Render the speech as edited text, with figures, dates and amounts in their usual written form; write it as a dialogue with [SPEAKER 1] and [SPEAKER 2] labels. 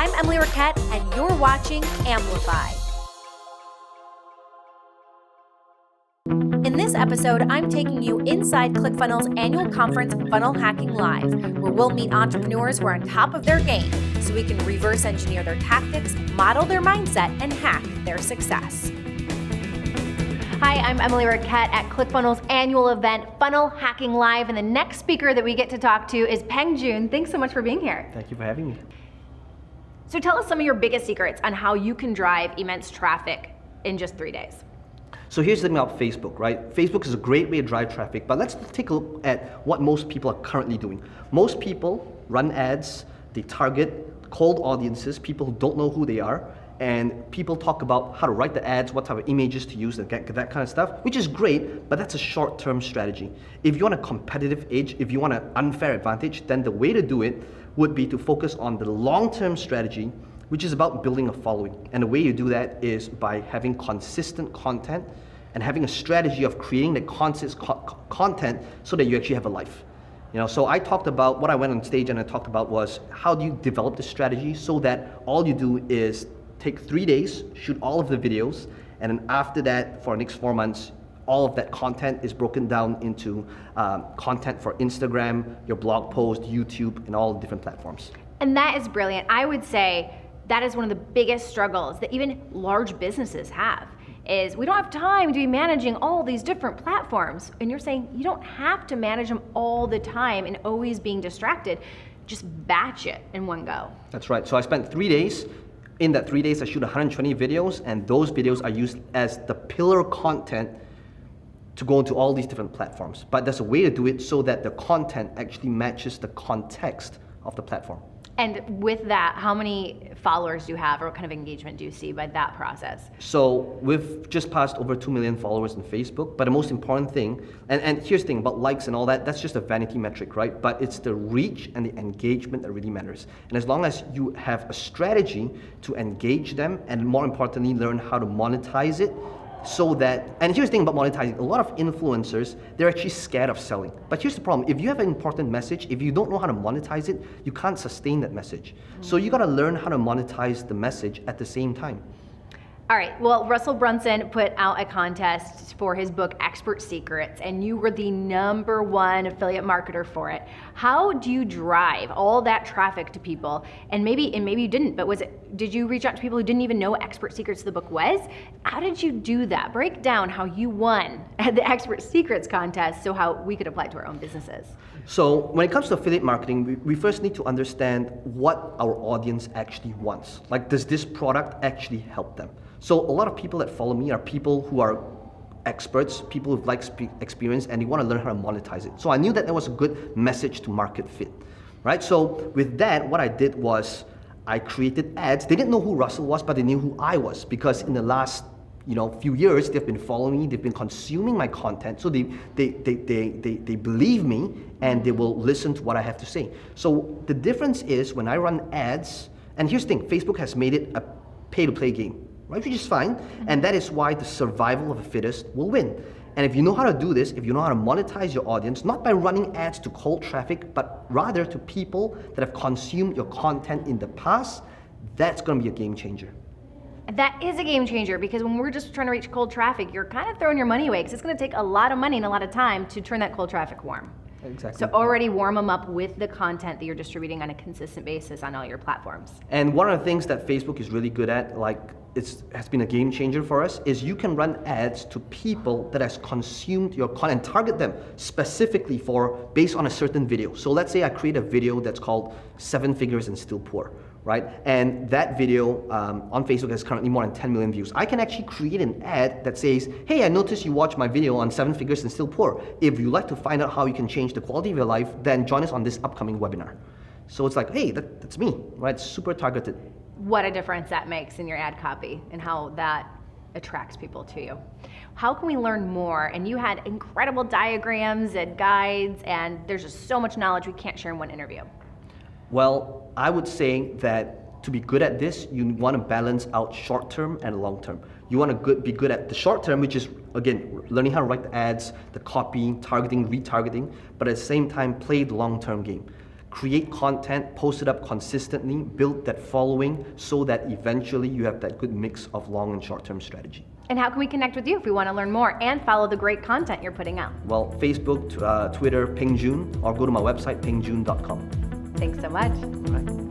[SPEAKER 1] I'm Emily Raquette, and you're watching Amplify. In this episode, I'm taking you inside ClickFunnels' annual conference, Funnel Hacking Live, where we'll meet entrepreneurs who are on top of their game so we can reverse engineer their tactics, model their mindset, and hack their success. Hi, I'm Emily Raquette at ClickFunnels' annual event, Funnel Hacking Live, and the next speaker that we get to talk to is Peng Joon. Thanks so much for being here.
[SPEAKER 2] Thank you for having me.
[SPEAKER 1] So tell us some of your biggest secrets on how you can drive immense traffic in just 3 days.
[SPEAKER 2] So here's the thing about Facebook, right? Facebook is a great way to drive traffic, but let's take a look at what most people are currently doing. Most people run ads, they target cold audiences, people who don't know who they are, and people talk about how to write the ads, what type of images to use, and that kind of stuff, which is great, but that's a short-term strategy. If you want a competitive edge, if you want an unfair advantage, then the way to do it would be to focus on the long-term strategy, which is about building a following. And the way you do that is by having consistent content and having a strategy of creating the content so that you actually have a life. So I talked about, what I went on stage and I talked about was, how do you develop the strategy so that all you do is take 3 days, shoot all of the videos, and then after that, for the next 4 months, all of that content is broken down into content for Instagram, your blog post, YouTube, and all the different platforms.
[SPEAKER 1] And that is brilliant. I would say that is one of the biggest struggles that even large businesses have, is we don't have time to be managing all these different platforms. And you're saying you don't have to manage them all the time and always being distracted. Just batch it in one go.
[SPEAKER 2] That's right. So I spent 3 days. In that 3 days, I shoot 120 videos, and those videos are used as the pillar content to go into all these different platforms. But there's a way to do it so that the content actually matches the context of the platform.
[SPEAKER 1] And with that, how many followers do you have, or what kind of engagement do you see by that process?
[SPEAKER 2] So we've just passed over 2 million followers on Facebook, but the most important thing, and here's the thing about likes and all that, that's just a vanity metric, right? But it's the reach and the engagement that really matters. And as long as you have a strategy to engage them, and more importantly, learn how to monetize it, so that, and here's the thing about monetizing, a lot of influencers, they're actually scared of selling. But here's the problem, if you have an important message, if you don't know how to monetize it, you can't sustain that message. So you gotta learn how to monetize the message at the same time.
[SPEAKER 1] All right, well, Russell Brunson put out a contest for his book, Expert Secrets, and you were the #1 affiliate marketer for it. How do you drive all that traffic to people? And maybe you didn't, but did you reach out to people who didn't even know what Expert Secrets the book was? How did you do that? Break down how you won at the Expert Secrets contest so how we could apply it to our own businesses.
[SPEAKER 2] So when it comes to affiliate marketing, we first need to understand what our audience actually wants. Like, does this product actually help them? So a lot of people that follow me are people who are experts, people with experience, and they want to learn how to monetize it. So I knew that there was a good message to market fit, right? So with that, what I did was I created ads. They didn't know who Russell was, but they knew who I was, because in the last few years, they've been following me, they've been consuming my content, so they believe me, and they will listen to what I have to say. So the difference is when I run ads, and here's the thing, Facebook has made it a pay-to-play game, right, which is fine, and that is why the survival of the fittest will win. And if you know how to do this, if you know how to monetize your audience, not by running ads to cold traffic, but rather to people that have consumed your content in the past, that's gonna be a game changer.
[SPEAKER 1] That is a game changer, because when we're just trying to reach cold traffic, you're kind of throwing your money away, because it's gonna take a lot of money and a lot of time to turn that cold traffic warm.
[SPEAKER 2] Exactly.
[SPEAKER 1] So already warm them up with the content that you're distributing on a consistent basis on all your platforms.
[SPEAKER 2] And one of the things that Facebook is really good at, like has been a game changer for us, is you can run ads to people that has consumed your content, target them specifically based on a certain video. So let's say I create a video that's called 7 Figures and Still Poor, right? And that video on Facebook has currently more than 10 million views. I can actually create an ad that says, hey, I noticed you watched my video on 7 Figures and Still Poor. If you'd like to find out how you can change the quality of your life, then join us on this upcoming webinar. So it's like, hey, that's me, right? It's super targeted.
[SPEAKER 1] What a difference that makes in your ad copy and how that attracts people to you. How can we learn more? And you had incredible diagrams and guides, and there's just so much knowledge we can't share in one interview.
[SPEAKER 2] Well, I would say that to be good at this, you want to balance out short-term and long-term. You want to be good at the short-term, which is, again, learning how to write the ads, the copy, targeting, retargeting, but at the same time, play the long-term game. Create content, post it up consistently, build that following so that eventually you have that good mix of long and short-term strategy.
[SPEAKER 1] And how can we connect with you if we want to learn more and follow the great content you're putting out?
[SPEAKER 2] Well, Facebook, Twitter, Peng Joon, or go to my website, pengjoon.com.
[SPEAKER 1] Thanks so much.
[SPEAKER 2] All right.